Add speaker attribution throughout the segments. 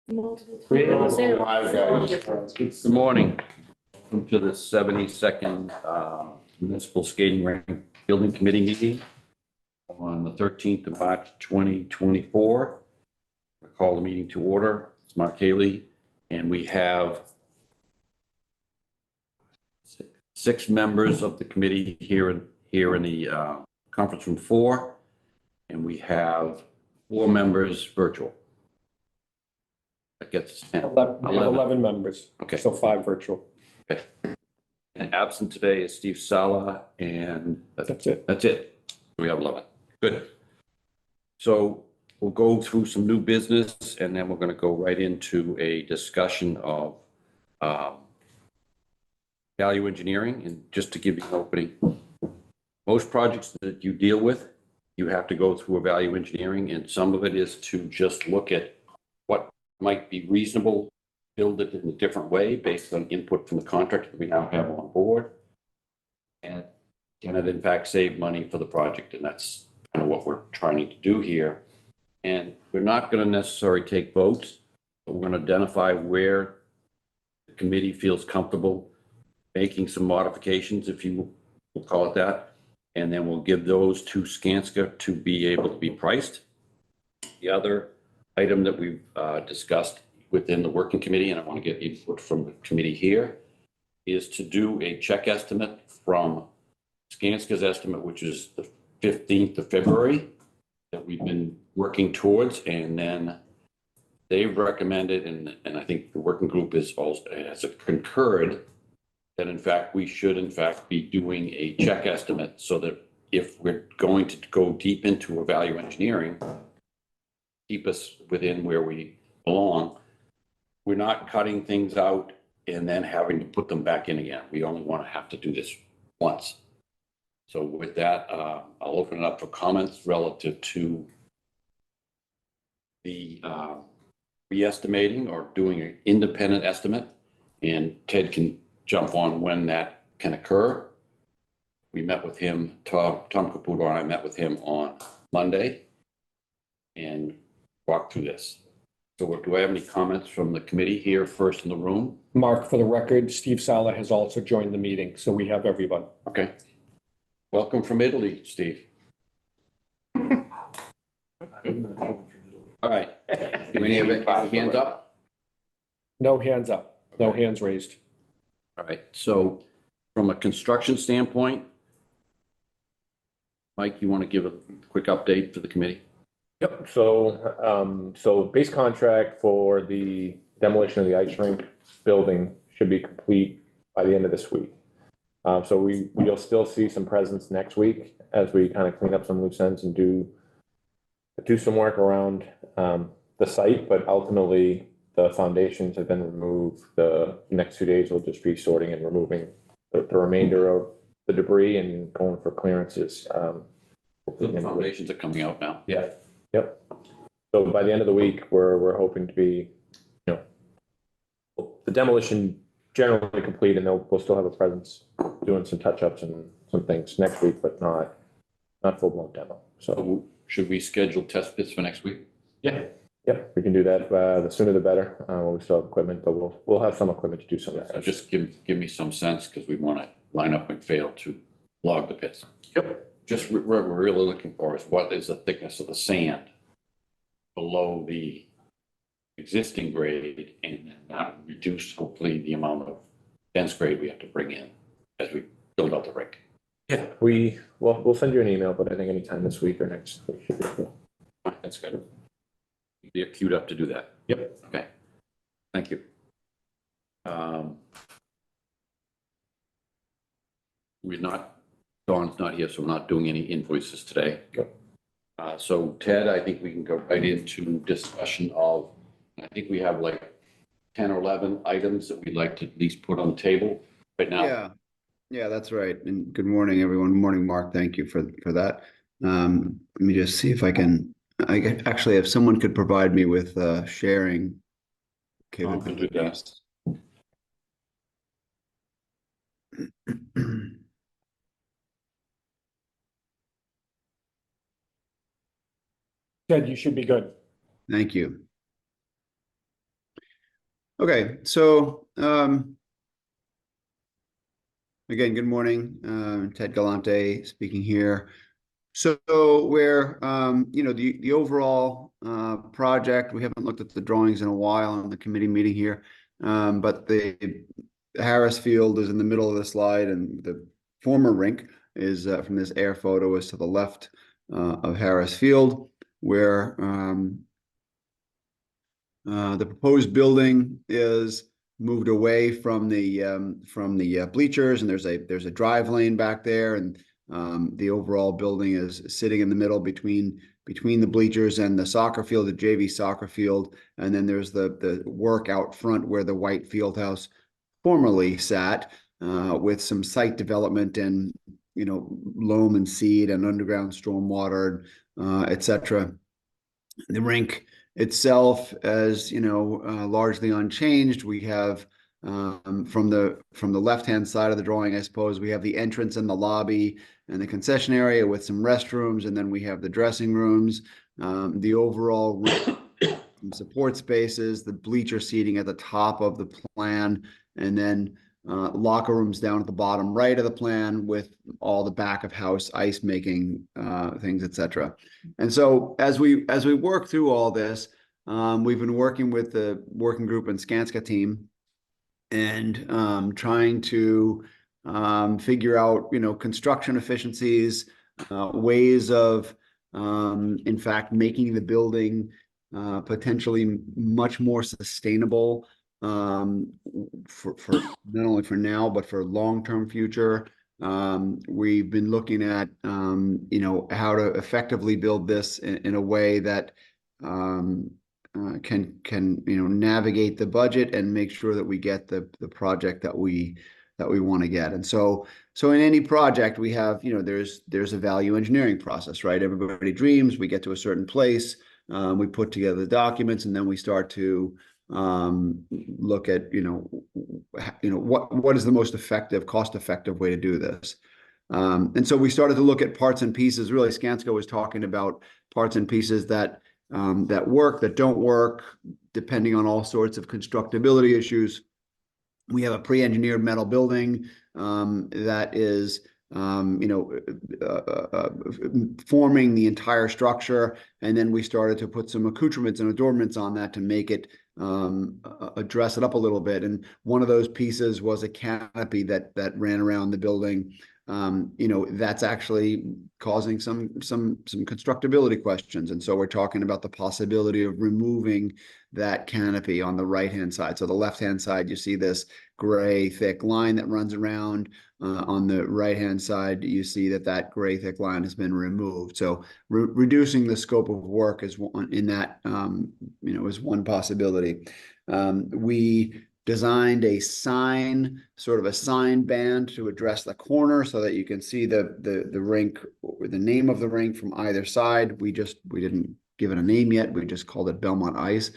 Speaker 1: Hi, guys. Good morning. Welcome to the 72nd Municipal Skating Rink Building Committee meeting on the 13th of March, 2024. I call the meeting to order. It's Mark Haley, and we have six members of the committee here in the conference room 4, and we have 4 members virtual. That gets 10.
Speaker 2: 11 members.
Speaker 1: Okay.
Speaker 2: So 5 virtual.
Speaker 1: Okay. And absent today is Steve Sala, and
Speaker 2: That's it.
Speaker 1: That's it. We have 11. Good. So we'll go through some new business, and then we're going to go right into a discussion of value engineering. And just to give you an opening, most projects that you deal with, you have to go through a value engineering, and some of it is to just look at what might be reasonable, build it in a different way based on input from the contractor that we now have on board. And can it in fact save money for the project? And that's kind of what we're trying to do here. And we're not going to necessarily take votes, but we're going to identify where the committee feels comfortable making some modifications, if you will call it that. And then we'll give those to Skanska to be able to be priced. The other item that we've discussed within the working committee, and I want to get input from the committee here, is to do a check estimate from Skanska's estimate, which is the 15th of February, that we've been working towards. And then they've recommended, and I think the working group has concurred, that in fact we should in fact be doing a check estimate, so that if we're going to go deep into a value engineering, keep us within where we belong. We're not cutting things out and then having to put them back in again. We only want to have to do this once. So with that, I'll open it up for comments relative to the re-estimating or doing an independent estimate. And Ted can jump on when that can occur. We met with him, Tom Caputo and I met with him on Monday and walked through this. So do I have any comments from the committee here first in the room?
Speaker 2: Mark, for the record, Steve Sala has also joined the meeting, so we have everyone.
Speaker 1: Okay. Welcome from Italy, Steve. All right. Do any of it hands up?
Speaker 2: No hands up. No hands raised.
Speaker 1: All right. So from a construction standpoint, Mike, you want to give a quick update for the committee?
Speaker 3: Yep. So base contract for the demolition of the ice rink building should be complete by the end of this week. So we'll still see some presence next week as we kind of clean up some loose ends and do some work around the site. But ultimately, the foundations have been removed. The next 2 days we'll just be sorting and removing the remainder of the debris and going for clearances.
Speaker 1: The foundations are coming out now.
Speaker 3: Yeah. Yep. So by the end of the week, we're hoping to be, the demolition generally complete, and we'll still have a presence doing some touch-ups and some things next week, but not full-blown demo. So
Speaker 1: should we schedule test pits for next week?
Speaker 3: yeah, we can do that. The sooner the better. We still have equipment, but we'll have some equipment to do some of that.
Speaker 1: So just give me some sense, because we want to line up McPhail to log the pits.
Speaker 3: Yep.
Speaker 1: Just what we're really looking for is what is the thickness of the sand below the existing grade, and then not reduce hopefully the amount of dense grade we have to bring in as we build out the rink.
Speaker 3: Yeah, we'll send you an email, but I think anytime this week or next week should be cool.
Speaker 1: That's good. You're queued up to do that.
Speaker 3: Yep.
Speaker 1: Okay. Thank you. Dawn's not here, so we're not doing any invoices today.
Speaker 3: Yep.
Speaker 1: So Ted, I think we can go right into discussion of, I think we have like 10 or 11 items that we'd like to at least put on the table right now.
Speaker 4: Yeah, that's right. And good morning, everyone. Good morning, Mark. Thank you for that. Let me just see if actually, if someone could provide me with sharing capabilities.
Speaker 2: Ted, you should be good.
Speaker 4: Thank you. Okay, so again, good morning. Ted Galante speaking here. So where the overall project, we haven't looked at the drawings in a while on the committee meeting here, but the Harris Field is in the middle of the slide, and the former rink is from this air photo is to the left of Harris Field, where the proposed building is moved away from the bleachers, and there's a drive lane back there, and the overall building is sitting in the middle between the bleachers and the soccer field, the JV soccer field, and then there's the work out front where the white field house formerly sat, with some site development and loam and seed and underground stormwater, etc. The rink itself, as largely unchanged. We have from the left-hand side of the drawing, I suppose, we have the entrance and the lobby and the concession area with some restrooms, and then we have the dressing rooms, the overall support spaces, the bleacher seating at the top of the plan, and then locker rooms down at the bottom right of the plan with all the back of house ice making things, etc. And so as we work through all this, we've been working with the working group and Skanska team, and trying to figure out construction efficiencies, ways of in fact making the building potentially much more sustainable, for not only for now but for long-term future. We've been looking at how to effectively build this in a way that can navigate the budget and make sure that we get the project that we want to get. And so in any project we have, there's a value engineering process, right? Everybody dreams, we get to a certain place, we put together the documents, and then we start to look at what is the most effective, cost-effective way to do this. And so we started to look at parts and pieces. Really, Skanska was talking about parts and pieces that work, that don't work, depending on all sorts of constructability issues. We have a pre-engineered metal building that is forming the entire structure, and then we started to put some accoutrements and adornments on that to make it dress it up a little bit. And one of those pieces was a canopy that ran around the building. That's actually causing some constructability questions, and so we're talking about the possibility of removing that canopy on the right-hand side. So the left-hand side, you see this gray thick line that runs around. On the right-hand side, you see that gray thick line has been removed. So reducing the scope of work is one in that, is one possibility. We designed a sign, sort of a sign band to address the corner so that you can see the rink, the name of the rink from either side. We didn't give it a name yet. We just called it Belmont Ice.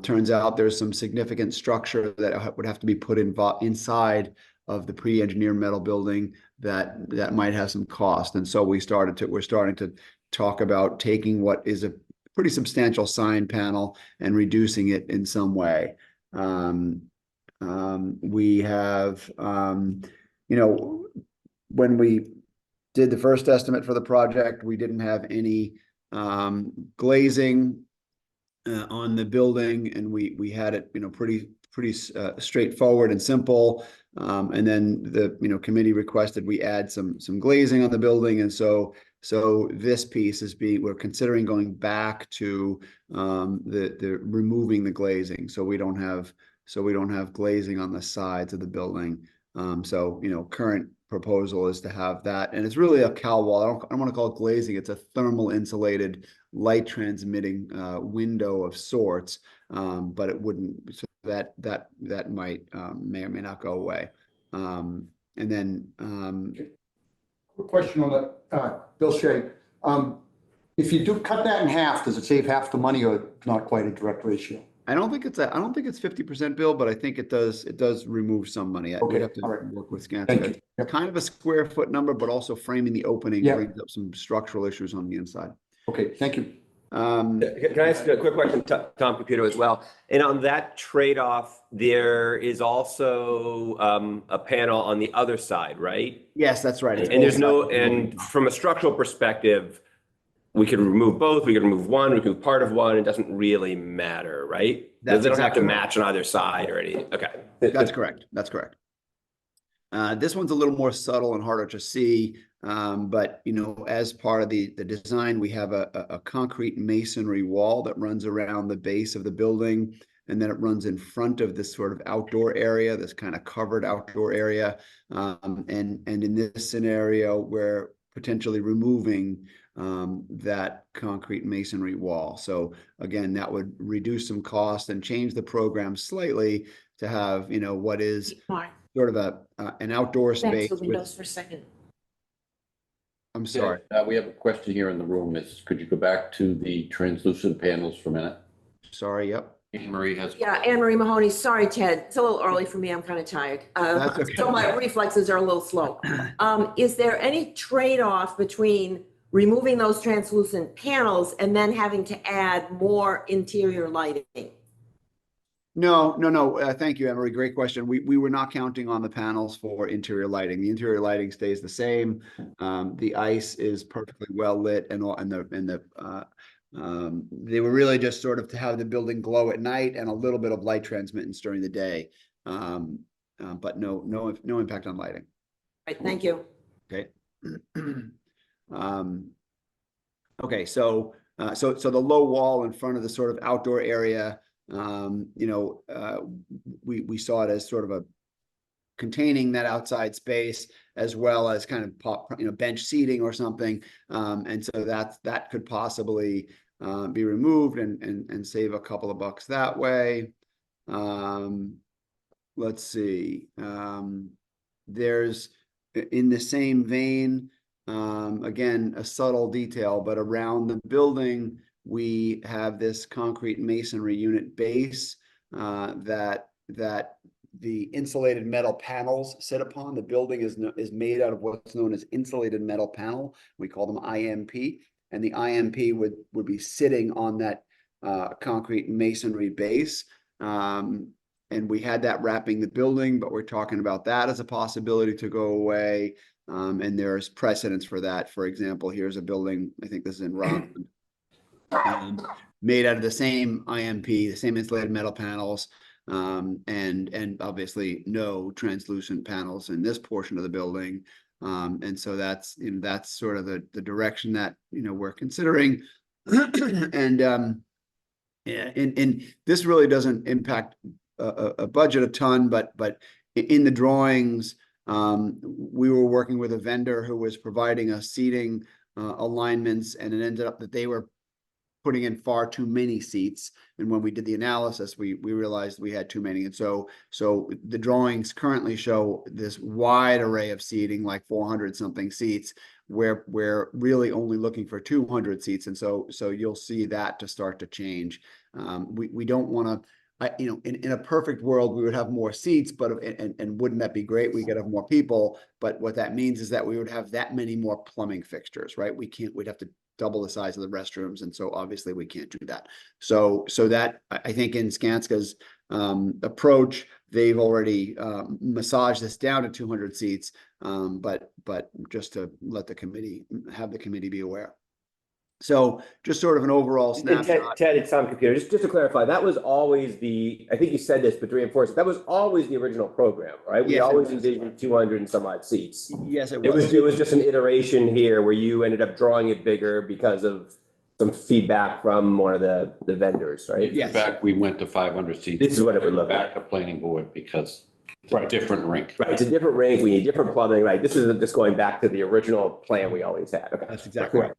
Speaker 4: Turns out there's some significant structure that would have to be put inside of the pre-engineered metal building that might have some cost. And so we're starting to talk about taking what is a pretty substantial sign panel and reducing it in some way. We have, when we did the first estimate for the project, we didn't have any glazing on the building, and we had it pretty straightforward and simple, and then the committee requested we add some glazing on the building, and so this piece we're considering going back to the removing the glazing, so we don't have glazing on the sides of the building. Current proposal is to have that, and it's really a cowl wall. I don't want to call it glazing. It's a thermal insulated light transmitting window of sorts, but it wouldn't, so that might may or may not go away. And then
Speaker 5: quick question on that, Bill Shea. If you do cut that in half, does it save half the money or not quite a direct ratio?
Speaker 4: I don't think it's 50%, Bill, but I think it does remove some money.
Speaker 5: Okay,
Speaker 4: We'd have to
Speaker 5: all right.
Speaker 4: work with Skanska.
Speaker 5: Thank you. Yep.
Speaker 4: Kind of a square foot number, but also framing the opening
Speaker 5: Yep.
Speaker 4: brings up some structural issues on the inside.
Speaker 5: Okay, thank you.
Speaker 6: Can I ask a quick question, Tom Computer as well? And on that trade-off, there is also a panel on the other side, right?
Speaker 4: Yes, that's right. It's
Speaker 6: And there's
Speaker 4: both
Speaker 6: no,
Speaker 4: sides.
Speaker 6: and from a structural perspective, we can remove both, we can remove one, we can remove part of one, it doesn't really matter, right?
Speaker 4: That's
Speaker 6: They don't have to
Speaker 4: exactly right.
Speaker 6: match on either side or anything, okay.
Speaker 4: That's correct. That's correct. This one's a little more subtle and harder to see, but you know, as part of the design, we have a concrete masonry wall that runs around the base of the building, and then it runs in front of this sort of outdoor area, this kind of covered outdoor area. And in this scenario, we're potentially removing that concrete masonry wall. So again, that would reduce some cost and change the program slightly to have, you know, what is
Speaker 7: Mark,
Speaker 4: sort of an outdoor
Speaker 7: back to
Speaker 4: space
Speaker 7: the
Speaker 4: with,
Speaker 7: windows for a second.
Speaker 4: I'm sorry.
Speaker 1: We have a question here in the room. Could you go back to the translucent panels for a minute?
Speaker 4: Sorry, yep.
Speaker 1: Anne Marie has.
Speaker 7: Yeah, Anne Marie Mahoney, sorry, Ted, it's a little early for me, I'm kind of tired.
Speaker 4: That's okay.
Speaker 7: So my reflexes are a little slow. Is there any trade-off between removing those translucent panels and then having to add more interior lighting?
Speaker 4: No. Thank you, Emery. Great question. We were not counting on the panels for interior lighting. The interior lighting stays the same. The ice is perfectly well lit, and they were really just sort of to have the building glow at night and a little bit of light transmittance during the day. But no impact on lighting.
Speaker 7: Right, thank you.
Speaker 4: Okay. Okay, so the low wall in front of the sort of outdoor area, you know, we saw it as sort of a containing that outside space, as well as kind of bench seating or something. And so that could possibly be removed and save a couple of bucks that way. Let's see. There's, in the same vein, again, a subtle detail, but around the building, we have this concrete masonry unit base that the insulated metal panels sit upon. The building is made out of what's known as insulated metal panel. We call them IMP, and the IMP would be sitting on that concrete masonry base. And we had that wrapping the building, but we're talking about that as a possibility to go away. And there's precedence for that. For example, here's a building, I think this is in Rockland, made out of the same IMP, the same insulated metal panels, and obviously no translucent panels in this portion of the building. And so that's, you know, that's sort of the direction that, you know, we're considering. And yeah, and this really doesn't impact a budget a ton, but in the drawings, we were working with a vendor who was providing us seating alignments, and it ended up that they were putting in far too many seats. And when we did the analysis, we realized we had too many. And so the drawings currently show this wide array of seating, like 400 something seats, where we're really only looking for 200 seats. And so you'll see that to start to change. We don't want to, you know, in a perfect world, we would have more seats, but and wouldn't that be great? We could have more people, but what that means is that we would have that many more plumbing fixtures, right? We'd have to double the size of the restrooms, and so obviously we can't do that. So that, I think, in Skanska's approach, they've already massaged this down to 200 seats, but just to let the committee be aware. So just sort of an overall snapshot.
Speaker 6: Ted, it's Tom Computer. Just to clarify, that was always I think you said this, but to reinforce it, that was always the original program, right? We
Speaker 4: Yes,
Speaker 6: always envisioned 200 and some odd seats.
Speaker 4: Yes,
Speaker 6: It was just an iteration here where you ended up drawing it bigger because of some feedback from one of the vendors, right?
Speaker 4: Yes.
Speaker 1: In fact, we went to 500 seats.
Speaker 6: This is what it would look
Speaker 1: back
Speaker 6: like.
Speaker 1: to planning board because it's a different rink.
Speaker 6: Right, it's a different rink, we need different plumbing, right? This isn't just going back to the original plan we always had. Okay.
Speaker 4: That's exactly right.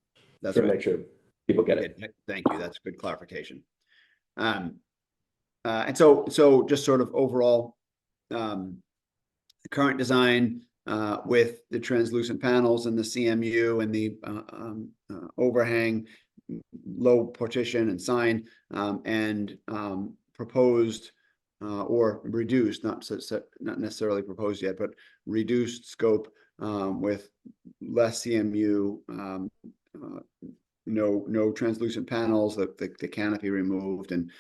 Speaker 4: That's
Speaker 6: To
Speaker 4: right.
Speaker 6: make sure people get it.
Speaker 4: Okay, thank you. That's a good clarification. And so just sort of overall, the current design with the translucent panels and the CMU and the overhang, low partition and sign, and proposed or reduced, not necessarily proposed yet, but reduced scope with less CMU, no translucent panels, the canopy removed and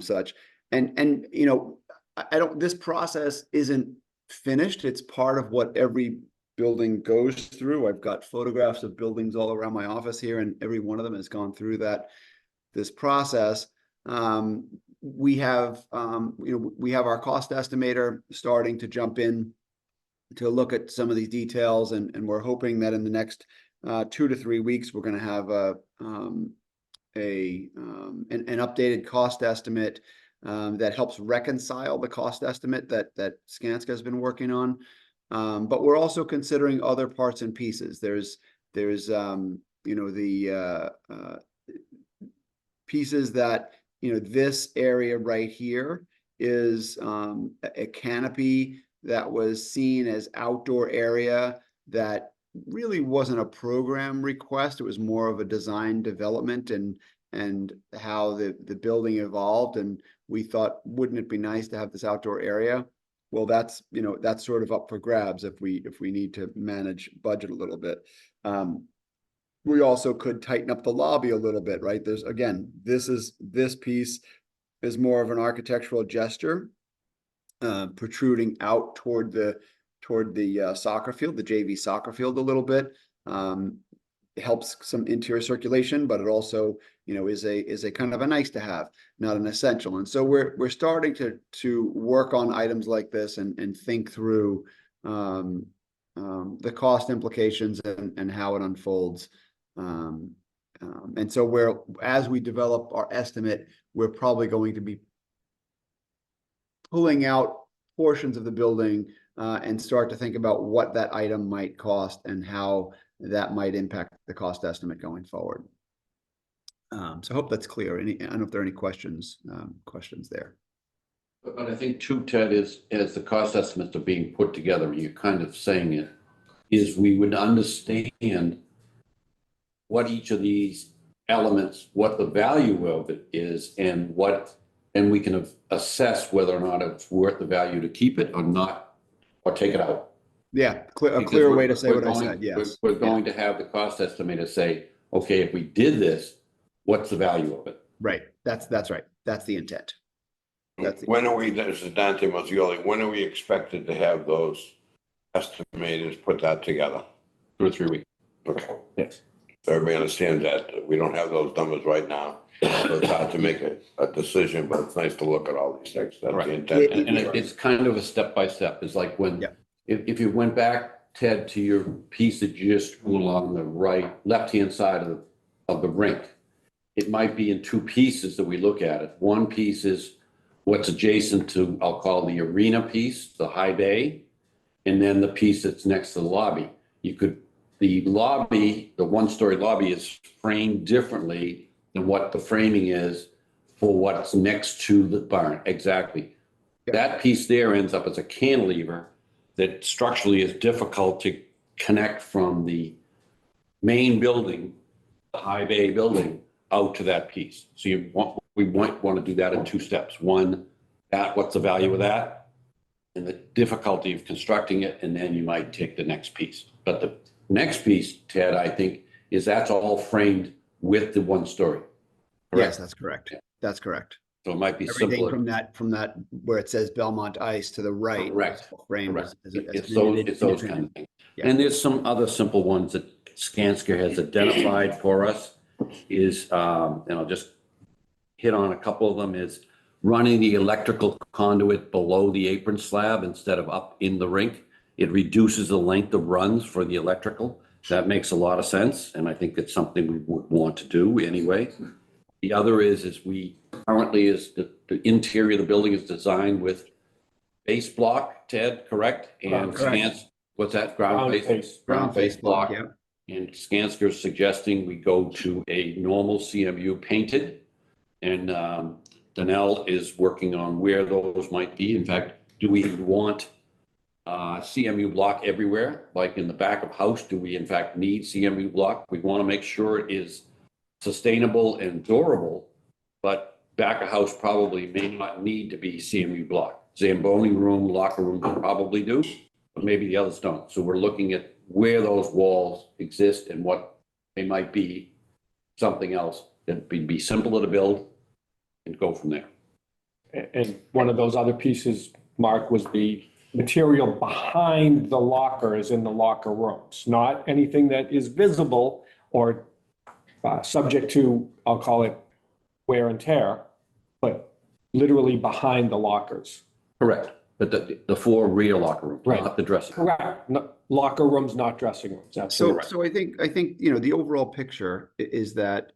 Speaker 4: such. And you know, I don't, this process isn't finished. It's part of what every building goes through. I've got photographs of buildings all around my office here, and every one of them has gone through this process. We have, we have our cost estimator starting to jump in to look at some of these details, and we're hoping that in the next 2 to 3 weeks, we're going to have an updated cost estimate that helps reconcile the cost estimate that Skanska has been working on. But we're also considering other parts and pieces. There's the pieces that, this area right here is a canopy that was seen as outdoor area that really wasn't a program request. It was more of a design development and how the building evolved. And we thought, wouldn't it be nice to have this outdoor area? Well, that's sort of up for grabs if we need to manage budget a little bit. We also could tighten up the lobby a little bit, right? There's, again, this piece is more of an architectural gesture, protruding out toward the soccer field, the JV soccer field a little bit. Helps some interior circulation, but it also, is a kind of a nice to have, not an essential. And so we're starting to work on items like this and think through the cost implications and how it unfolds. And so as we develop our estimate, we're probably going to be pulling out portions of the building and start to think about what that item might cost and how that might impact the cost estimate going forward. So I hope that's clear. I don't know if there are any questions there.
Speaker 1: But I think too, Ted, is as the cost estimates are being put together, you're kind of saying it, is we would understand what each of these elements, what the value of it is, and we can assess whether or not it's worth the value to keep it or not, or take it out.
Speaker 4: Yeah, a clear way to say what I said, yes.
Speaker 1: We're going to have the cost estimator say, okay, if we did this, what's the value of it?
Speaker 4: Right, that's right. That's the intent.
Speaker 8: When are we, this is Dante Mozzioli, when are we expected to have those estimators put that together?
Speaker 1: 2 or 3 weeks.
Speaker 8: Okay.
Speaker 1: Yes.
Speaker 8: So everybody understands that we don't have those numbers right now. So it's hard to make a decision, but it's nice to look at all these things. That's
Speaker 1: Right.
Speaker 8: the intent.
Speaker 1: And it's kind of a step-by-step. It's like when,
Speaker 4: Yeah.
Speaker 1: if you went back, Ted, to your piece that you just drew along the left-hand side of the rink, it might be in 2 pieces that we look at it. One piece is what's adjacent to, I'll call the arena piece, the high bay, and then the piece that's next to the lobby. The lobby, the 1-story lobby is framed differently than what the framing is for what's next to the barn. Exactly.
Speaker 4: Yeah.
Speaker 1: That piece there ends up as a cantilever that structurally is difficult to connect from the main building, the high bay building, out to that piece. So we might want to do that in 2 steps. One, what's the value of that, and the difficulty of constructing it, and then you might take the next piece. But the next piece, Ted, I think, is that's all framed with the 1-story.
Speaker 4: Yes, that's correct. That's correct.
Speaker 1: So it might be
Speaker 4: Everything
Speaker 1: simpler.
Speaker 4: from that where it says Belmont Ice to the right.
Speaker 1: Correct.
Speaker 4: Framed
Speaker 1: Correct.
Speaker 4: as
Speaker 1: It's those kind of things.
Speaker 4: Yeah.
Speaker 1: And there's some other simple ones that Skanska has identified for us is, and I'll just hit on a couple of them, is running the electrical conduit below the apron slab instead of up in the rink. It reduces the length of runs for the electrical. That makes a lot of sense, and I think it's something we would want to do anyway. The other is we currently the interior of the building is designed with base block, Ted, correct? And
Speaker 4: Correct.
Speaker 1: what's that?
Speaker 3: Ground face.
Speaker 1: Ground face block.
Speaker 4: Yeah.
Speaker 1: And Skanska is suggesting we go to a normal CMU painted. And Danelle is working on where those might be. In fact, do we want CMU block everywhere? Like in the back of house, do we in fact need CMU block? We want to make sure it is sustainable and durable, but back of house probably may not need to be CMU block. Zamboni room, locker room probably do, but maybe the others don't. So we're looking at where those walls exist and what they might be something else. It'd be simpler to build and go from there.
Speaker 2: And one of those other pieces, Mark, was the material behind the lockers in the locker rooms, not anything that is visible or subject to, I'll call it wear and tear, but literally behind the lockers.
Speaker 1: Correct. But the 4 rear locker rooms,
Speaker 2: Right.
Speaker 1: not the dressing.
Speaker 2: Correct. Locker rooms, not dressing rooms.
Speaker 4: So,
Speaker 2: Absolutely right.
Speaker 4: so I think, the overall picture is that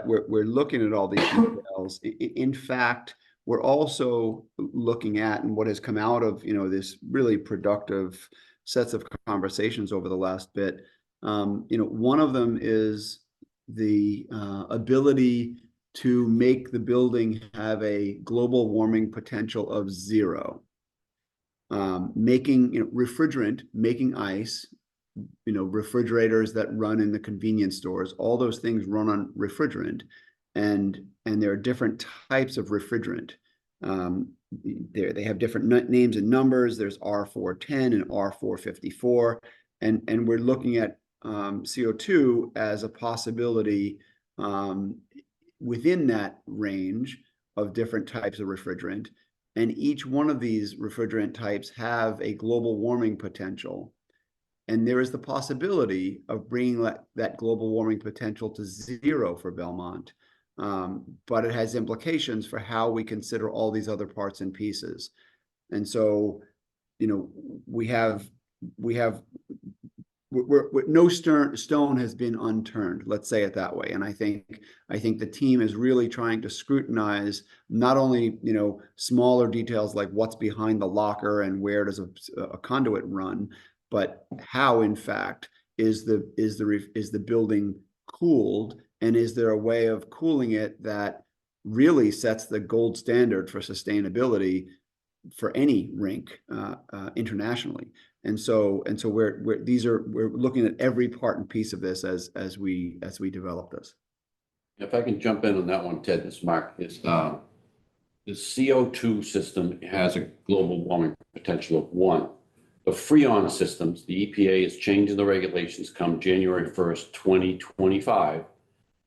Speaker 4: we're looking at all these details. In fact, we're also looking at, and what has come out of, this really productive sets of conversations over the last bit. One of them is the ability to make the building have a global warming potential of 0. Making, refrigerant, making ice, refrigerators that run in the convenience stores, all those things run on refrigerant, and there are different types of refrigerant. They have different names and numbers. There's R410 and R454, and we're looking at CO2 as a possibility within that range of different types of refrigerant. And each one of these refrigerant types have a global warming potential. And there is the possibility of bringing that global warming potential to 0 for Belmont. But it has implications for how we consider all these other parts and pieces. And so, no stone has been unturned, let's say it that way. And I think the team is really trying to scrutinize not only, smaller details like what's behind the locker and where does a conduit run, but how, in fact, is the building cooled, and is there a way of cooling it that really sets the gold standard for sustainability for any rink internationally. And so we're looking at every part and piece of this as we develop this.
Speaker 1: If I can jump in on that one, Ted, this Mark, is the CO2 system has a global warming potential of 1. The Freon systems, the EPA is changing the regulations come January 1st, 2025,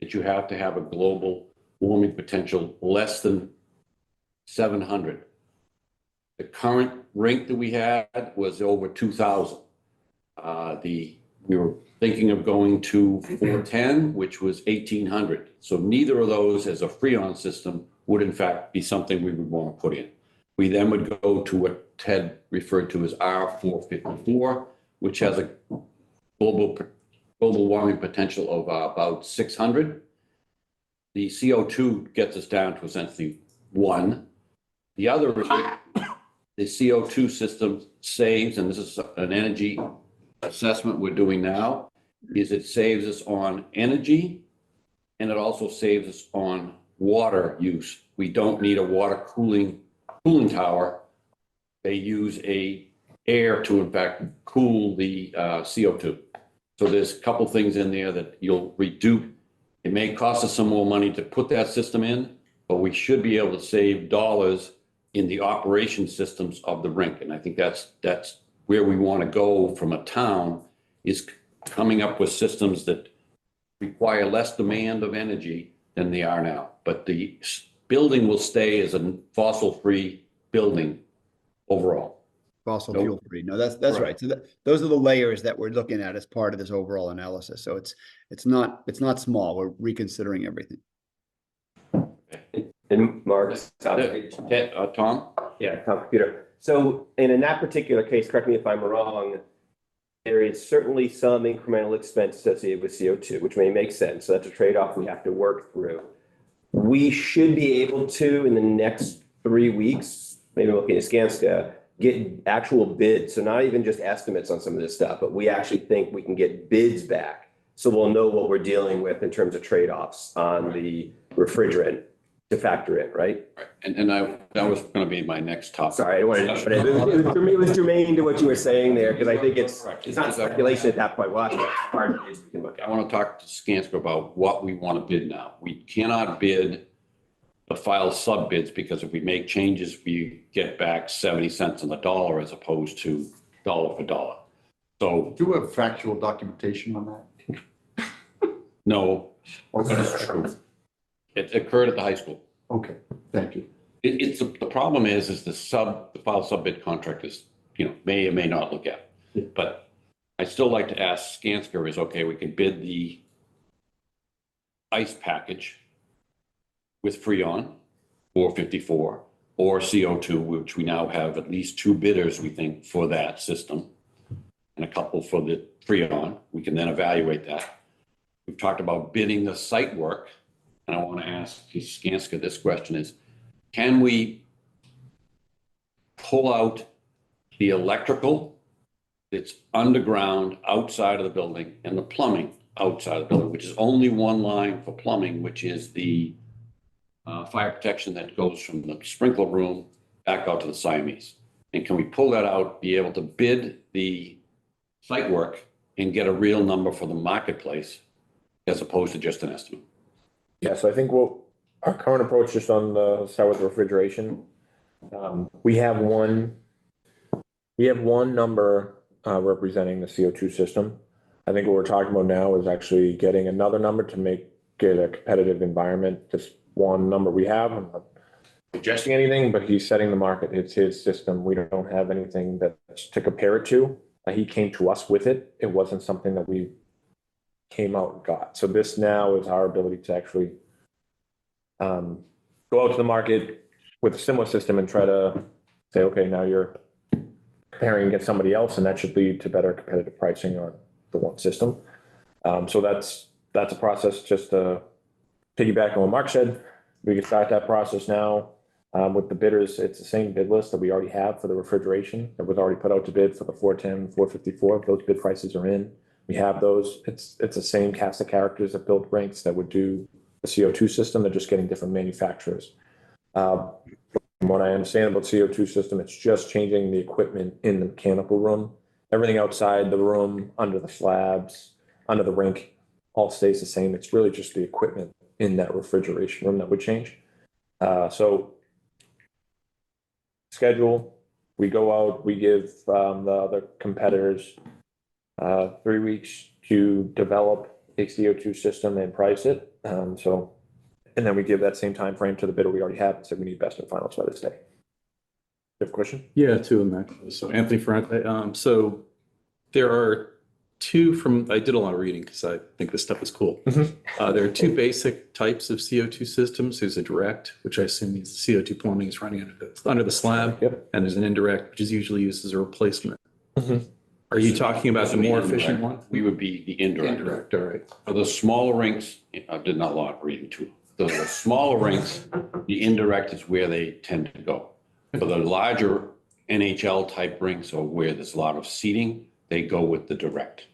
Speaker 1: that you have to have a global warming potential less than 700. The current rink that we had was over 2,000. We were thinking of going to 410, which was 1,800. So neither of those as a Freon system would in fact be something we would want to put in. We then would go to what Ted referred to as R454, which has a global warming potential of about 600. The CO2 gets us down to essentially 1. The other is the CO2 system saves, and this is an energy assessment we're doing now, is it saves us on energy, and it also saves us on water use. We don't need a water cooling tower. They use air to in fact cool the CO2. So there's a couple things in there that you'll reduce. It may cost us some more money to put that system in, but we should be able to save dollars in the operation systems of the rink. And I think that's where we want to go from a town, is coming up with systems that require less demand of energy than they are now. But the building will stay as a fossil-free building overall.
Speaker 4: Fossil
Speaker 1: Nope.
Speaker 4: fuel free. No, that's right. So those are the layers that we're looking at as part of this overall analysis. So it's not small. We're reconsidering everything.
Speaker 6: And Mark,
Speaker 1: Tom?
Speaker 6: yeah, Tom Computer. So in that particular case, correct me if I'm wrong, there is certainly some incremental expense associated with CO2, which may make sense. So that's a trade-off we have to work through. We should be able to, in the next 3 weeks, maybe looking at Skanska, get actual bids. So not even just estimates on some of this stuff, but we actually think we can get bids back. So we'll know what we're dealing with in terms of trade-offs on the refrigerant to factor in, right?
Speaker 1: And that was going to be my next topic.
Speaker 6: Sorry, I wanted to, but it was germane to what you were saying there, because I think it's not speculation at that point. We'll have to hard bids we can look at.
Speaker 1: I want to talk to Skanska about what we want to bid now. We cannot bid the file sub bids, because if we make changes, we get back 70 cents on the dollar as opposed to dollar for dollar. So
Speaker 5: Do you have factual documentation on that?
Speaker 1: no, But it's true. It occurred at the high school.
Speaker 5: Okay, thank you.
Speaker 1: The problem is the file sub-bid contractors, may or may not look at. But I still like to ask Skanska is, okay, we can bid the ice package with Freon, 454, or CO2, which we now have at least 2 bidders, we think, for that system, and a couple for the Freon. We can then evaluate that. We've talked about bidding the site work, and I want to ask Skanska this question is, can we pull out the electrical that's underground outside of the building and the plumbing outside of the building, which is only one line for plumbing, which is the fire protection that goes from the sprinkler room back out to the Siamese? And can we pull that out, be able to bid the site work and get a real number for the marketplace as opposed to just an estimate?
Speaker 3: Yeah, so I think our current approach, just on the start with refrigeration, we have one number representing the CO2 system. I think what we're talking about now is actually getting another number to make it a competitive environment. Just one number we have. I'm not suggesting anything, but he's setting the market. It's his system. We don't have anything that's to compare it to. He came to us with it. It wasn't something that we came out and got. So this now is our ability to actually go out to the market with a similar system and try to say, okay, now you're comparing against somebody else, and that should lead to better competitive pricing on the one system. So that's a process. Just to piggyback on what Mark said, we can start that process now. With the bidders, it's the same bid list that we already have for the refrigeration that was already put out to bid for the 410, 454. Those bid prices are in. We have those. It's the same cast of characters that built Rinks that would do the CO2 system. They're just getting different manufacturers. From what I understand about CO2 system, it's just changing the equipment in the mechanical room. Everything outside the room, under the slabs, under the rink, all stays the same. It's really just the equipment in that refrigeration room that would change. So schedule, we go out, we give the other competitors 3 weeks to develop a CO2 system and price it. And then we give that same time frame to the bidder we already have and say we need best and finals by this day. You have a question?
Speaker 9: Yeah, two of them actually. So Anthony Ferrante, so there are two I did a lot of reading because I think this stuff is cool. There are two basic types of CO2 systems. There's a direct, which I assume means the CO2 plumbing is running under the slab.
Speaker 3: Yep.
Speaker 9: And there's an indirect, which is usually used as a replacement. Are you talking about the more efficient one?
Speaker 1: We would be the indirect.
Speaker 9: Indirect, all right.
Speaker 1: For the smaller rinks, I did not a lot of reading too. The smaller rinks, the indirect is where they tend to go. For the larger NHL type rinks or where there's a lot of seating, they go with the direct.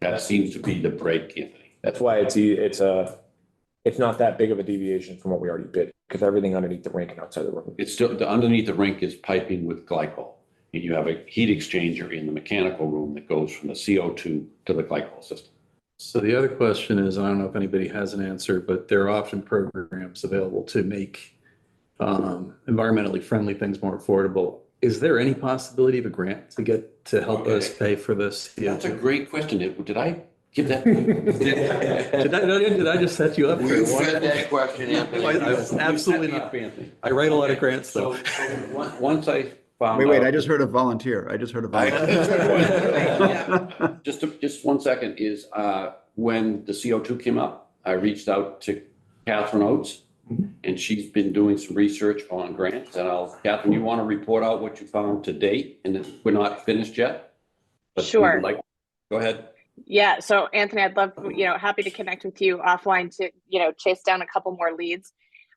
Speaker 1: That seems to be the break, Anthony.
Speaker 3: That's why it's not that big of a deviation from what we already bid, because everything underneath the rink and outside the room.
Speaker 1: It's still, underneath the rink is piping with glycol. And you have a heat exchanger in the mechanical room that goes from the CO2 to the glycol system.
Speaker 9: So the other question is, I don't know if anybody has an answer, but there are often programs available to make environmentally friendly things more affordable. Is there any possibility of a grant to help us pay for this?
Speaker 1: That's a great question. Did I give that?
Speaker 9: Did I just set you up?
Speaker 8: You fed that question, Anthony.
Speaker 9: Absolutely not.
Speaker 1: Anthony.
Speaker 9: I write a lot of grants though.
Speaker 1: So once I found
Speaker 4: Wait,
Speaker 1: out-
Speaker 4: I just heard a volunteer.
Speaker 1: Just 1 second is when the CO2 came up, I reached out to Catherine Oates, and she's been doing some research on grants. And Catherine, you want to report out what you found to date? And we're not finished yet. But we
Speaker 10: Sure.
Speaker 1: would go ahead.
Speaker 10: Yeah. So Anthony, I'd love, happy to connect with you offline to, chase down a couple more leads.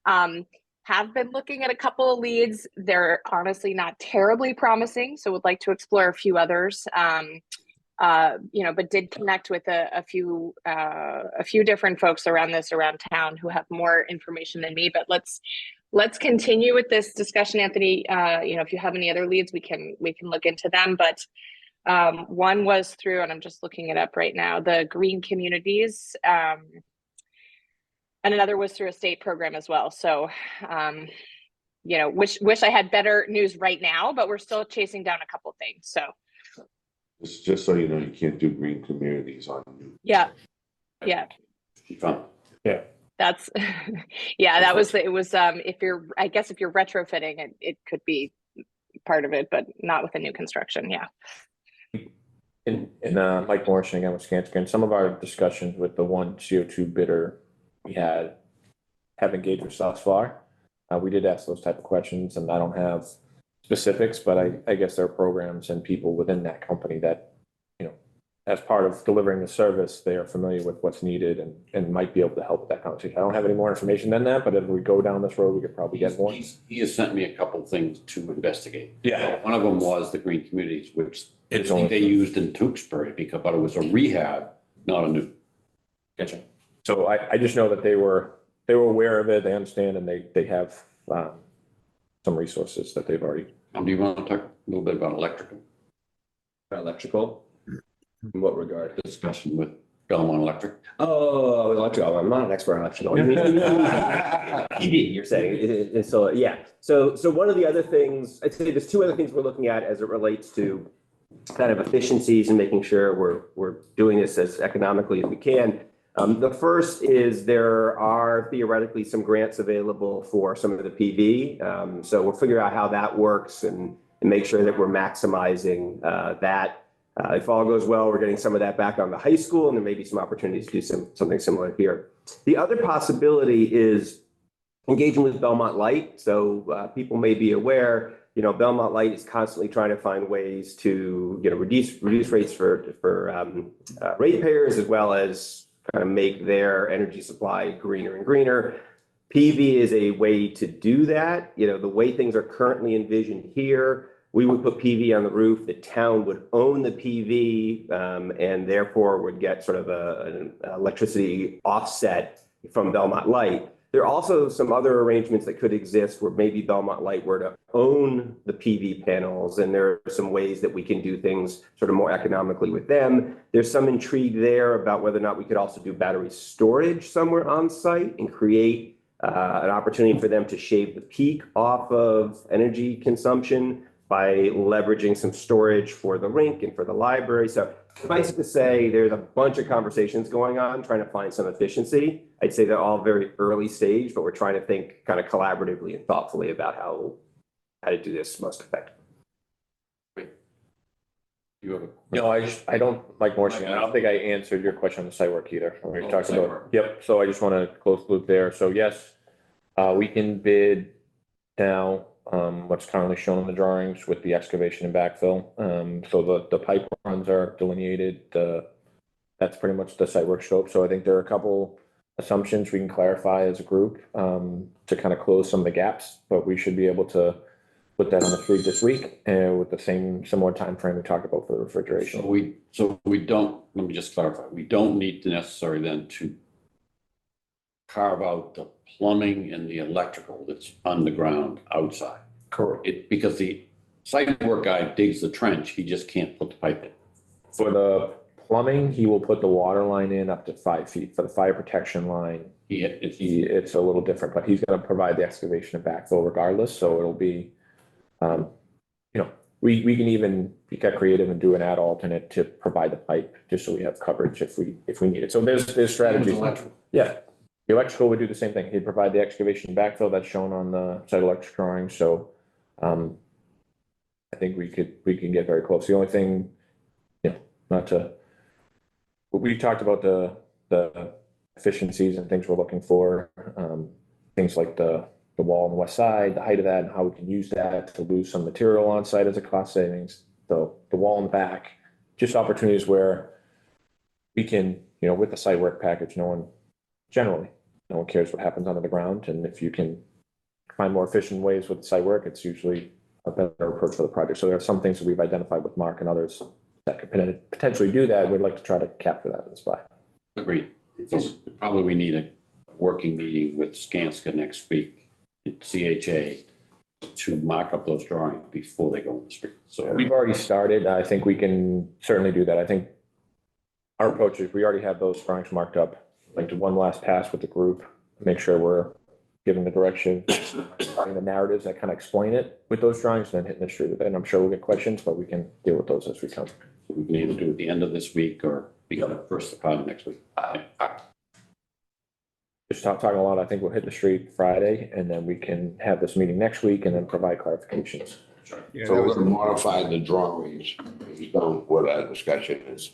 Speaker 10: Have been looking at a couple of leads. They're honestly not terribly promising. So would like to explore a few others. But did connect with a few different folks around town who have more information than me. But let's continue with this discussion, Anthony. If you have any other leads, we can look into them. But one was through, and I'm just looking it up right now, the Green Communities, and another was through a state program as well. So, wish I had better news right now, but we're still chasing down a couple things. So.
Speaker 8: Just so you know, you can't do green communities on.
Speaker 10: Yeah.
Speaker 1: You found
Speaker 3: Yeah.
Speaker 10: That's, yeah, that was, it was, if you're, I guess if you're retrofitting, it could be part of it, but not with a new construction, yeah.
Speaker 3: And Mike Morrison again with Skanska, and some of our discussions with the one CO2 bidder we have engaged with thus far. We did ask those type of questions, and I don't have specifics, but I guess there are programs and people within that company that, you know, as part of delivering the service, they are familiar with what's needed and might be able to help with that conversation. I don't have any more information than that, but if we go down this road, we could probably get more.
Speaker 1: He has sent me a couple things to investigate.
Speaker 3: Yeah.
Speaker 1: One of them was the green communities, which
Speaker 3: It's
Speaker 1: I think
Speaker 3: only-
Speaker 1: they used in Tewksbury because, but it was a rehab, not a new.
Speaker 3: Gotcha. So I just know that they were aware of it, they understand, and they have some resources that they've already.
Speaker 1: Do you want to talk a little bit about electrical
Speaker 6: Electrical? In what regard?
Speaker 1: discussion with Belmont Electric?
Speaker 6: Oh, electrical. I'm not an expert on electrical. EV, you're saying. And so, yeah. So one of the other things, I'd say there's two other things we're looking at as it relates to kind of efficiencies and making sure we're doing this as economically as we can. The first is there are theoretically some grants available for some of the PV. So we'll figure out how that works and make sure that we're maximizing that. If all goes well, we're getting some of that back on the high school, and there may be some opportunities to do something similar here. The other possibility is engaging with Belmont Light. So people may be aware, you know, Belmont Light is constantly trying to find ways to, you know, reduce rates for ratepayers, as well as kind of make their energy supply greener and greener. PV is a way to do that. You know, the way things are currently envisioned here, we would put PV on the roof, the town would own the PV, and therefore would get sort of an electricity offset from Belmont Light. There are also some other arrangements that could exist where maybe Belmont Light were to own the PV panels, and there are some ways that we can do things sort of more economically with them. There's some intrigue there about whether or not we could also do battery storage somewhere on site and create an opportunity for them to shave the peak off of energy consumption by leveraging some storage for the rink and for the library. So suffice it to say, there's a bunch of conversations going on, trying to find some efficiency. I'd say they're all very early stage, but we're trying to think kind of collaboratively and thoughtfully about how to do this most effectively.
Speaker 1: You have a
Speaker 3: No, I don't, Mike Morrison, I don't think I answered your question on the site work either. We
Speaker 1: Oh,
Speaker 3: talked
Speaker 1: site
Speaker 3: about,
Speaker 1: work.
Speaker 3: yep, so I just want to close the loop there. So yes, we can bid now what's currently shown in the drawings with the excavation and backfill. So the pipe runs are delineated. That's pretty much the site work scope. So I think there are a couple assumptions we can clarify as a group to kind of close some of the gaps, but we should be able to put that on the street this week and with the similar time frame we talked about for the refrigeration.
Speaker 1: So we don't, let me just clarify, we don't need to necessarily then to carve out the plumbing and the electrical that's underground outside.
Speaker 3: Correct.
Speaker 1: Because the site work guy digs the trench, he just can't put the pipe in.
Speaker 3: For the plumbing, he will put the water line in up to 5 feet. For the fire protection line, it's a little different, but he's going to provide the excavation and backfill regardless. So it'll be, you know, we can even get creative and do an add alternate to provide the pipe just so we have coverage if we need it. So there's strategies. Yeah. The electrical would do the same thing. He'd provide the excavation and backfill that's shown on the site electric drawing. So I think we can get very close. The only thing, you know, we talked about the efficiencies and things we're looking for, things like the wall on the west side, the height of that, and how we can use that to lose some material on site as a cost savings. So the wall in the back, just opportunities where we can, you know, with the site work package, no one cares what happens under the ground. And if you can find more efficient ways with the site work, it's usually a better approach for the project. So there are some things that we've identified with Mark and others that could potentially do that. We'd like to try to capture that in the spot.
Speaker 1: Agreed. So probably we need a working meeting with Skanska next week at CHA to mock up those drawings before they go on the street. So
Speaker 3: We've already started. I think we can certainly do that. I think our approach is we already have those drawings marked up. Like to one last pass with the group, make sure we're giving the direction, finding the narratives that kind of explain it with those drawings, and then hitting the street with it. And I'm sure we'll get questions, but we can deal with those as we come.
Speaker 1: we can either do it at the end of this week or begin the first part of next week.
Speaker 3: just talking a lot, I think we'll hit the street Friday and then we can have this meeting next week and then provide clarifications.
Speaker 8: So we're gonna modify the drawings, based on what our discussion is.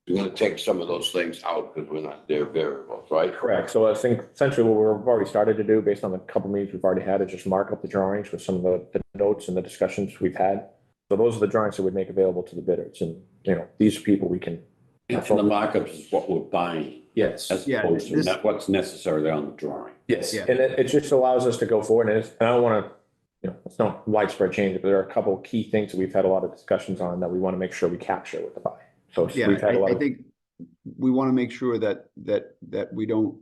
Speaker 8: We're gonna take some of those things out because we're not, they're variables, right?
Speaker 3: Correct. So I think essentially what we've already started to do based on the couple meetings we've already had is just mark up the drawings with some of the notes and the discussions we've had. So those are the drawings that would make available to the bidders and, these people we can.
Speaker 1: And the markups is what we're buying
Speaker 3: Yes.
Speaker 1: as
Speaker 4: Yeah,
Speaker 1: opposed to
Speaker 4: this-
Speaker 1: not what's necessarily on the drawing.
Speaker 3: Yes,
Speaker 4: Yeah.
Speaker 3: and it just allows us to go forward and I don't want to, it's not widespread change, but there are a couple of key things that we've had a lot of discussions on that we want to make sure we capture with the buy. So
Speaker 4: Yeah,
Speaker 3: we've had a lot
Speaker 4: I
Speaker 3: of.
Speaker 4: think we want to make sure that we don't,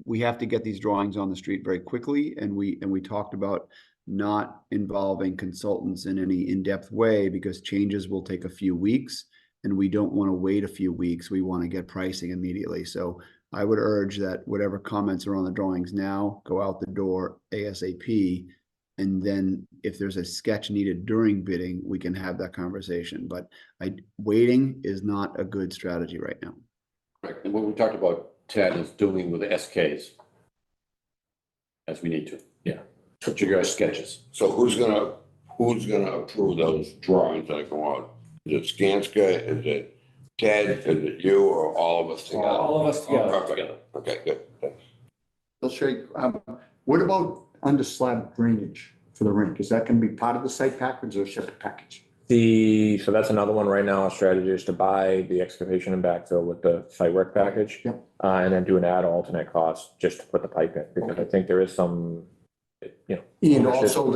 Speaker 4: we have to get these drawings on the street very quickly. And we talked about not involving consultants in any in-depth way because changes will take a few weeks and we don't want to wait a few weeks. We want to get pricing immediately. So I would urge that whatever comments are on the drawings now go out the door ASAP. And then if there's a sketch needed during bidding, we can have that conversation. But waiting is not a good strategy right now.
Speaker 1: Right. And what we talked about, Ted, is doing with the SKs as we need to.
Speaker 3: Yeah.
Speaker 1: Put your guys' sketches.
Speaker 8: So who's gonna approve those drawings that go out? Is it Skanska, is it Ted, is it you, or all of us together?
Speaker 2: All of us together.
Speaker 8: Perfect. Okay, good. Thanks.
Speaker 5: Bill Shea, what about under slab drainage for the rink? Is that gonna be part of the site package or a separate package?
Speaker 3: So that's another one right now. Our strategy is to buy the excavation and backfill with the site work package.
Speaker 5: Yep.
Speaker 3: And then do an add alternate cost just to put the pipe in, because I think there is some,
Speaker 5: And also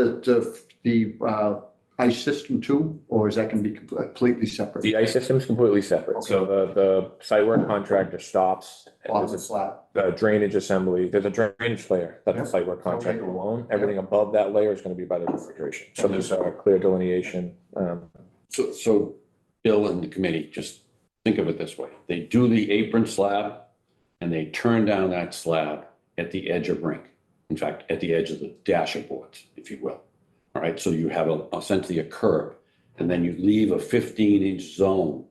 Speaker 5: the ice system too, or is that gonna be completely separate?
Speaker 3: the ice system is completely separate. So the site work contractor stops. and
Speaker 5: On
Speaker 3: there's
Speaker 5: the
Speaker 3: a-
Speaker 5: slab?
Speaker 3: The drainage assembly, there's a drainage layer that the
Speaker 5: Yep.
Speaker 3: site work contractor
Speaker 5: Okay.
Speaker 3: will own. Everything above that layer is gonna be by the refrigeration. So there's a clear delineation.
Speaker 1: So Bill and the committee, just think of it this way. They do the apron slab and they turn down that slab at the edge of rink. In fact, at the edge of the dasher boards, if you will. All right, so you have essentially a curb and then you leave a 15-inch zone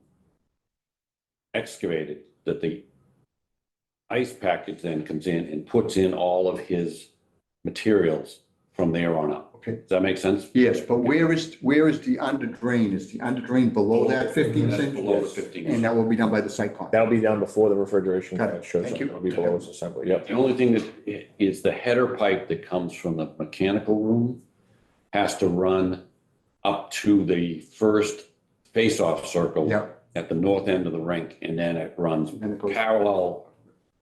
Speaker 1: excavated that the ice package then comes in and puts in all of his materials from there on up.
Speaker 5: Okay.
Speaker 1: Does that make sense?
Speaker 5: Yes, but where is the under drain? Is the under drain below that 15
Speaker 1: That's
Speaker 5: inch?
Speaker 1: below the 15
Speaker 5: And
Speaker 1: inch.
Speaker 5: that will be done by the site con?
Speaker 3: That'll be done before the refrigeration
Speaker 5: Got it.
Speaker 3: shows
Speaker 5: Thank
Speaker 3: up.
Speaker 5: you.
Speaker 3: It'll be below its assembly, yep.
Speaker 1: The only thing that is the header pipe that comes from the mechanical room has to run up to the first face-off circle
Speaker 5: Yep.
Speaker 1: at the north end of the rink, and then it runs
Speaker 5: And then it goes-
Speaker 1: parallel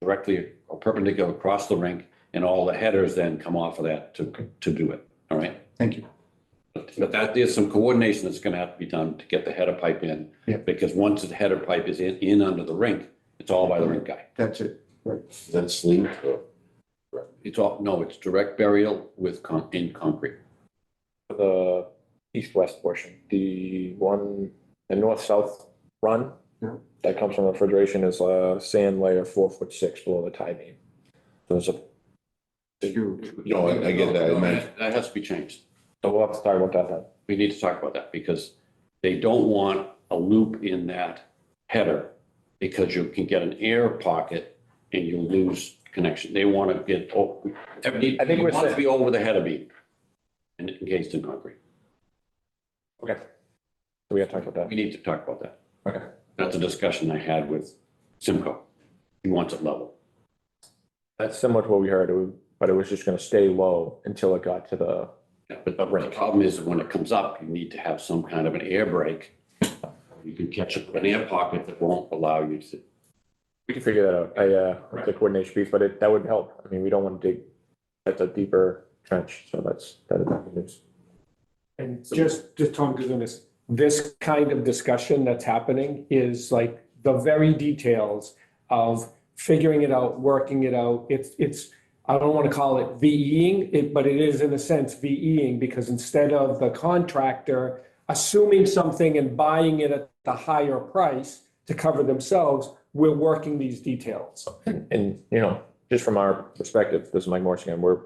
Speaker 1: directly or perpendicular across the rink, and all the headers then come off of that to do it, all right?
Speaker 5: Thank you.
Speaker 1: But that, there's some coordination that's gonna have to be done to get the header pipe in.
Speaker 5: Yeah.
Speaker 1: Because once the header pipe is in under the rink, it's all by the rink guy.
Speaker 5: That's it. Right.
Speaker 8: Is that sleeve or?
Speaker 1: It's all, no, it's direct burial with in concrete.
Speaker 3: The east-west portion, the one, the north-south run.
Speaker 5: Yeah.
Speaker 3: That comes from refrigeration is a sand layer 4'6" below the tie beam. So there's a,
Speaker 5: Huge.
Speaker 8: No, I get that. I meant,
Speaker 1: That has to be changed.
Speaker 3: so we'll have to talk about that then.
Speaker 1: We need to talk about that because they don't want a loop in that header because you can get an air pocket and you'll lose connection. They want to get,
Speaker 3: I think we're
Speaker 1: want to
Speaker 3: set.
Speaker 1: be over the header beam and encased in concrete.
Speaker 3: Okay. So we have to talk about
Speaker 1: We
Speaker 3: that.
Speaker 1: need to talk about that.
Speaker 3: Okay.
Speaker 1: That's a discussion I had with Simco. He wants it level.
Speaker 3: That's similar to what we heard, but it was just gonna stay low until it got to the,
Speaker 1: Yeah, but the problem is when it comes up, you need to have some kind of an air brake. You can catch an air pocket that won't allow you to.
Speaker 3: we can figure that out. The coordination piece, but that would help. I mean, we don't want to dig, that's a deeper trench, so that is.
Speaker 2: And just Tom Kazunis, this kind of discussion that's happening is like the very details of figuring it out, working it out. It's, I don't want to call it VEing it, but it is in a sense VEing because instead of the contractor assuming something and buying it at the higher price to cover themselves, we're working these details.
Speaker 3: And, just from our perspective, this is Mike Morris again, we're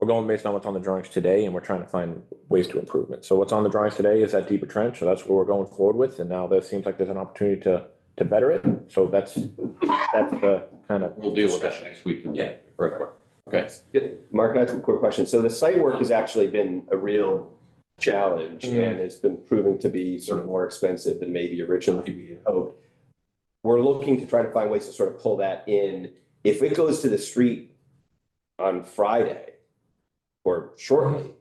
Speaker 3: going based on what's on the drawings today and we're trying to find ways to improvement. So what's on the drawings today is that deeper trench. So that's what we're going forward with. And now there seems like there's an opportunity to to better it. So that's the kind of.
Speaker 1: We'll deal with that next week.
Speaker 6: Yeah.
Speaker 1: Very quick. Okay.
Speaker 6: Mark, I have a quick question. So the site work has actually been a real challenge and it's been proving to be sort of more expensive than maybe originally we had hoped. We're looking to try to find ways to sort of pull that in. If it goes to the street on Friday or shortly,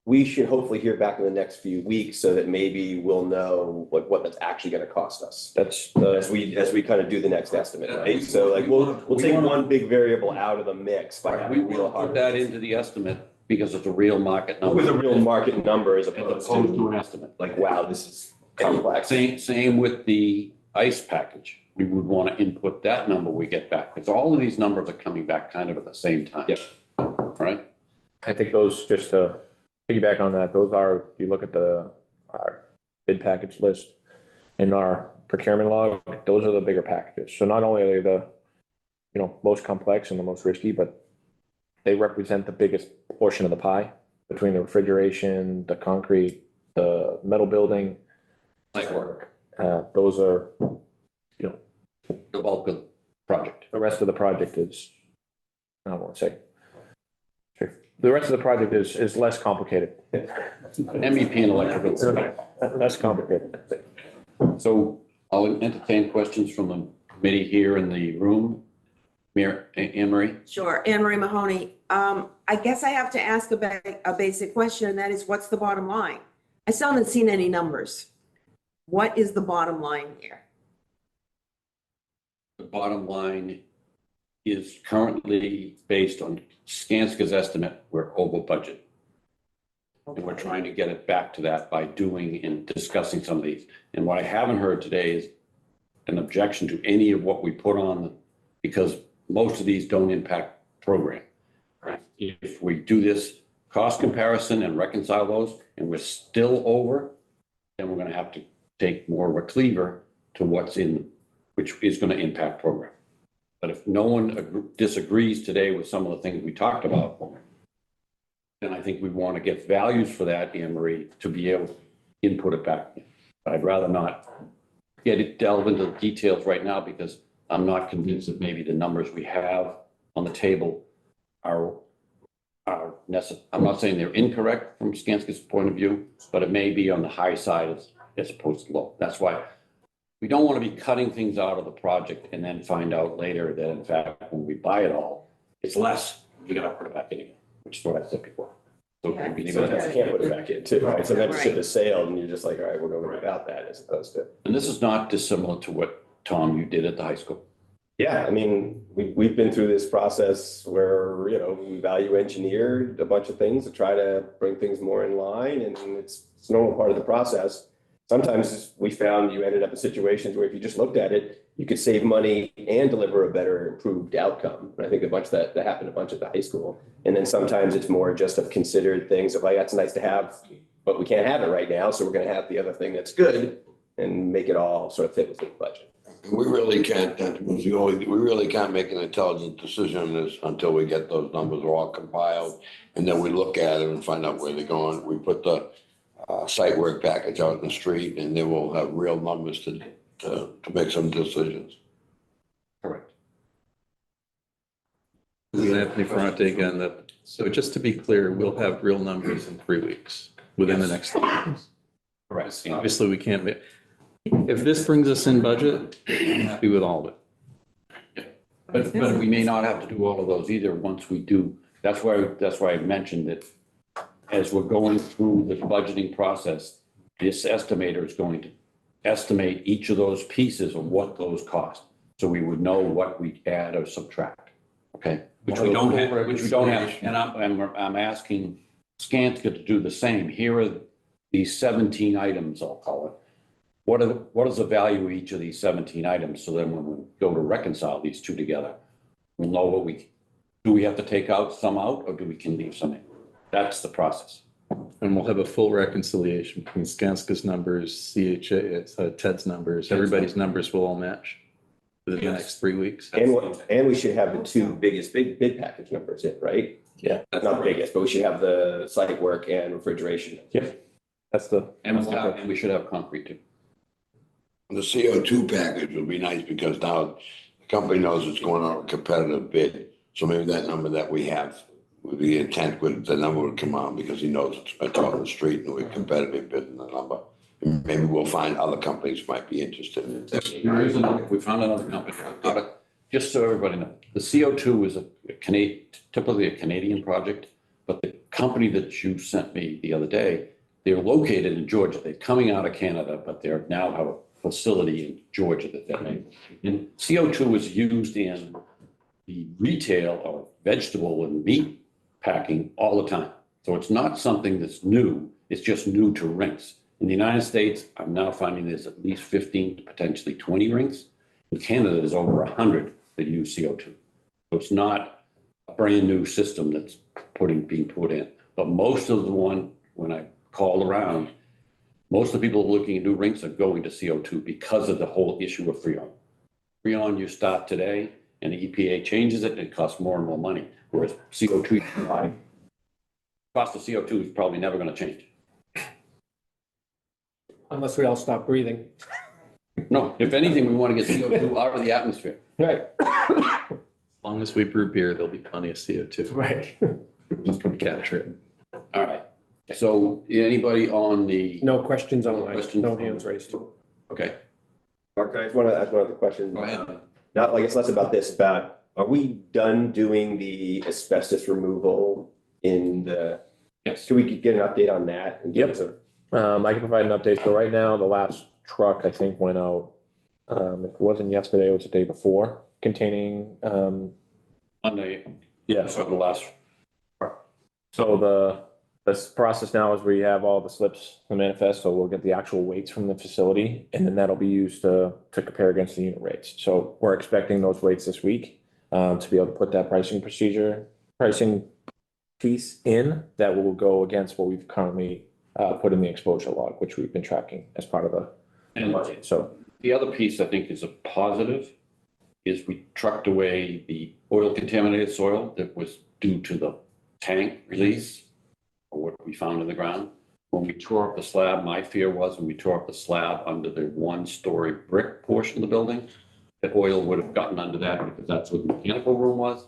Speaker 6: we should hopefully hear back in the next few weeks so that maybe we'll know what that's actually going to cost us.
Speaker 3: That's
Speaker 6: As we kind of do the next estimate, right? So like we'll take one big variable out of the mix by
Speaker 1: We
Speaker 6: having real
Speaker 1: will put
Speaker 6: hard.
Speaker 1: that into the estimate because it's a real market number.
Speaker 6: With a real market number as
Speaker 1: As
Speaker 6: opposed
Speaker 1: opposed to
Speaker 6: to
Speaker 1: an estimate.
Speaker 6: like, wow, this is complex.
Speaker 1: Same with the ice package. We would want to input that number we get back. Because all of these numbers are coming back kind of at the same time.
Speaker 6: Yep.
Speaker 1: Right?
Speaker 3: I think those, just to piggyback on that, those are, if you look at our bid package list in our procurement log, those are the bigger packages. So not only are they the, most complex and the most risky, but they represent the biggest portion of the pie between the refrigeration, the concrete, the metal building.
Speaker 1: Site work.
Speaker 3: Those are,
Speaker 1: The bulk of the project.
Speaker 3: the rest of the project is, I don't want to say. The rest of the project is less complicated.
Speaker 1: MEP and electrical.
Speaker 3: Less complicated.
Speaker 1: So I'll entertain questions from the committee here in the room. Anne Marie?
Speaker 7: Sure, Anne Marie Mahoney. I guess I have to ask a basic question, and that is, what's the bottom line? I still haven't seen any numbers. What is the bottom line here?
Speaker 1: The bottom line is currently based on Skanska's estimate, we're over budget. And we're trying to get it back to that by doing and discussing some of these. And what I haven't heard today is an objection to any of what we put on, because most of these don't impact program. If we do this cost comparison and reconcile those, and we're still over, then we're gonna have to take more of a cleaver to what's in, which is gonna impact program. But if no one disagrees today with some of the things we talked about, then I think we want to get values for that, Anne Marie, to be able to input it back. But I'd rather not delve into the details right now because I'm not convinced that maybe the numbers we have on the table are necessary. I'm not saying they're incorrect from Skanska's point of view, but it may be on the high side as opposed to low. That's why we don't want to be cutting things out of the project and then find out later that in fact, when we buy it all, it's less. We got to put it back in again, which is what I said before. So it could be
Speaker 6: Sometimes you can't put it back in too, right? Sometimes
Speaker 7: Right.
Speaker 6: ship is sailed and you're just like, all right, we're going without that as opposed to.
Speaker 1: And this is not dissimilar to what, Tom, you did at the high school.
Speaker 6: Yeah, I mean, we've been through this process where, we value engineered a bunch of things to try to bring things more in line, and it's a normal part of the process. Sometimes we found you ended up in situations where if you just looked at it, you could save money and deliver a better improved outcome. And I think a bunch that happened a bunch at the high school. And then sometimes it's more just of considered things of like, that's nice to have, but we can't have it right now. So we're going to have the other thing that's good and make it all sort of fit within the budget.
Speaker 8: We really can't, we really can't make an intelligent decision on this until we get those numbers all compiled. And then we look at it and find out where they're going. We put the site work package out in the street, and then we'll have real numbers to make some decisions.
Speaker 1: Correct.
Speaker 9: This is Anthony Ferrante again. So just to be clear, we'll have real numbers in 3 weeks, within the next 3 weeks.
Speaker 1: Correct.
Speaker 9: Obviously, we can't make, if this brings us in budget, I'm happy with all of it.
Speaker 1: But we may not have to do all of those either once we do. That's why I mentioned that as we're going through the budgeting process, this estimator is going to estimate each of those pieces of what those cost. So we would know what we add or subtract. Okay? Which we don't have. And I'm asking Skanska to do the same. Here are these 17 items, I'll call it. What is the value of each of these 17 items? So then when we go to reconcile these two together, we'll know do we have to take some out or we can leave some in? That's the process.
Speaker 9: And we'll have a full reconciliation between Skanska's numbers, Ted's numbers, everybody's numbers will all match within the next 3 weeks.
Speaker 6: And we should have the two biggest bid package numbers in, right?
Speaker 3: Yeah.
Speaker 6: Not the biggest, but we should have the site work and refrigeration.
Speaker 3: Yep. That's the.
Speaker 1: And we should have concrete too.
Speaker 8: The CO2 package would be nice because now the company knows it's going on a competitive bid. So maybe that number that we have, with the intent with the number would come on because he knows it's on the street and we're competitive bid in the number. And maybe we'll find other companies might be interested in it.
Speaker 1: There is another, we found another company. Just so everybody knows, the CO2 is typically a Canadian project, but the company that you sent me the other day, they're located in Georgia. They're coming out of Canada, but they're now have a facility in Georgia that they're making. And CO2 is used in the retail or vegetable and meat packing all the time. So it's not something that's new. It's just new to rinks. In the United States, I'm now finding there's at least 15 to potentially 20 rinks. In Canada, there's over 100 that use CO2. So it's not a brand new system that's being put in. But most of the one, when I call around, most of the people looking at new rinks are going to CO2 because of the whole issue of Freon. Freon, you start today, and the EPA changes it, and it costs more and more money. Whereas CO2, cost of CO2 is probably never going to change.
Speaker 2: Unless we all stop breathing.
Speaker 1: No, if anything, we want to get CO2 out of the atmosphere.
Speaker 2: Right.
Speaker 9: As long as we brew beer, there'll be plenty of CO2.
Speaker 2: Right.
Speaker 9: We can capture it.
Speaker 1: All right. So anybody on the,
Speaker 2: No questions
Speaker 1: No
Speaker 2: online,
Speaker 1: questions.
Speaker 2: no hands raised.
Speaker 1: okay,
Speaker 6: Mark, I just want to ask one other question.
Speaker 1: go ahead.
Speaker 6: Not, I guess less about this, but are we done doing the asbestos removal in the?
Speaker 1: Yes.
Speaker 6: Can we get an update on that? in terms of-
Speaker 3: I can provide an update. So right now, the last truck, I think, went out, if it wasn't yesterday, it was the day before, containing,
Speaker 1: Monday,
Speaker 3: yeah.
Speaker 1: so the last,
Speaker 3: So this process now is we have all the slips, the manifest, so we'll get the actual weights from the facility, and then that'll be used to compare against the unit rates. So we're expecting those weights this week, to be able to put that pricing piece in that will go against what we've currently, put in the exposure log, which we've been tracking as part of the budget. So
Speaker 1: the other piece I think is a positive is we trucked away the oil contaminated soil that was due to the tank release or what we found in the ground. When we tore up the slab, my fear was when we tore up the slab under the 1-story brick portion of the building, that oil would have gotten under that because that's what the mechanical room was.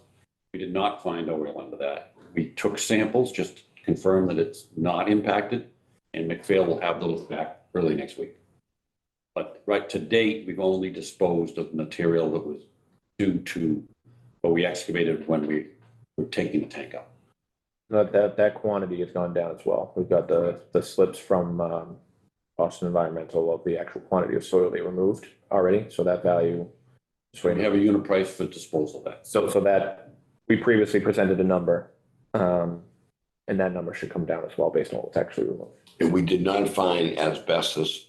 Speaker 1: We did not find oil under that. We took samples just to confirm that it's not impacted, and McPhail will have those back early next week. But right to date, we've only disposed of material that was due to what we excavated when we were taking the tank out.
Speaker 3: that quantity has gone down as well. We've got the slips from, Boston Environmental of the actual quantity of soil they removed already, so that value.
Speaker 1: So we have a unit price for disposal of that.
Speaker 3: So that, we previously presented a number, and that number should come down as well based on what's actually removed.
Speaker 8: And we did not find asbestos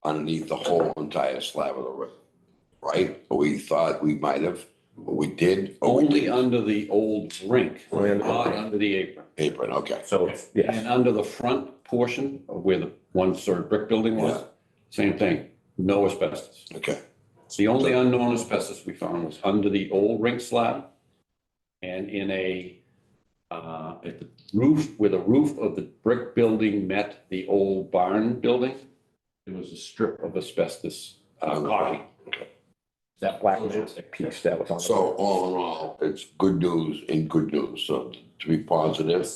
Speaker 8: underneath the whole entire slab of the roof, right? But we thought we might have, but we did.
Speaker 1: Only under the old rink,
Speaker 3: Only under the
Speaker 1: not
Speaker 3: rink.
Speaker 1: under the apron.
Speaker 8: Apron, okay.
Speaker 3: So, yeah,
Speaker 1: And under the front portion of where the 1-story brick building was,
Speaker 8: Yeah.
Speaker 1: same thing, no asbestos.
Speaker 8: Okay.
Speaker 1: The only unknown asbestos we found was under the old rink slab and in at the roof, where the roof of the brick building met the old barn building, there was a strip of asbestos caulking.
Speaker 3: that black plastic piece that was on.
Speaker 8: So all in all, it's good news and good news. So to be positive,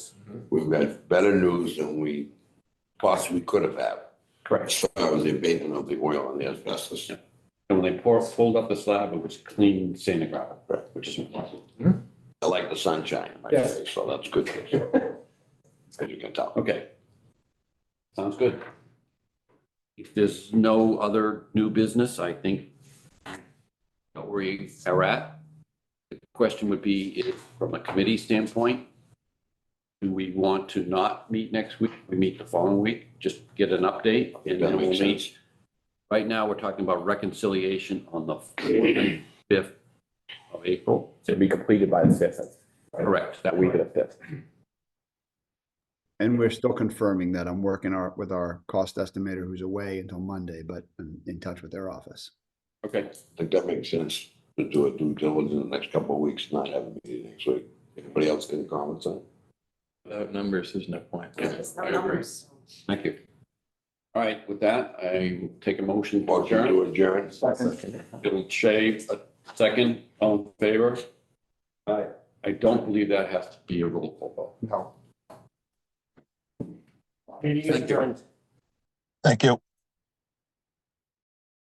Speaker 8: we've got better news than we possibly could have had.
Speaker 3: Correct.
Speaker 8: As far as the abatement of the oil and the asbestos.
Speaker 1: Yeah. And when they pulled up the slab, it was clean sand gravel, which is important.
Speaker 8: I like the sunshine, I
Speaker 2: Yes.
Speaker 8: say, so that's good. As you can tell.
Speaker 1: Okay. Sounds good. If there's no other new business, I think where we are at. The question would be, if from a committee standpoint, do we want to not meet next week? We meet the following week, just get an update and
Speaker 8: That
Speaker 1: then we'll
Speaker 8: makes
Speaker 1: meet.
Speaker 8: sense.
Speaker 1: Right now, we're talking about reconciliation on the 4th and 5th of April.
Speaker 3: To be completed by the 5th.
Speaker 1: Correct.
Speaker 3: That week of the 5th.
Speaker 4: And we're still confirming that I'm working with our cost estimator who's away until Monday, but I'm in touch with their office.
Speaker 1: Okay.
Speaker 8: I think that makes sense to do it due diligence in the next couple of weeks, not have a meeting next week. Anybody else get any comments on it?
Speaker 9: Without numbers, there's no point.
Speaker 1: Yeah.
Speaker 7: There's no numbers.
Speaker 1: Thank you. All right, with that, I will take a motion to
Speaker 8: Motion
Speaker 1: adjourn.
Speaker 8: to adjourn.
Speaker 1: Bill Shea, a second, all in favor? I don't believe that has to be a roll call vote.
Speaker 5: No.
Speaker 6: Meeting adjourned.
Speaker 11: Thank you.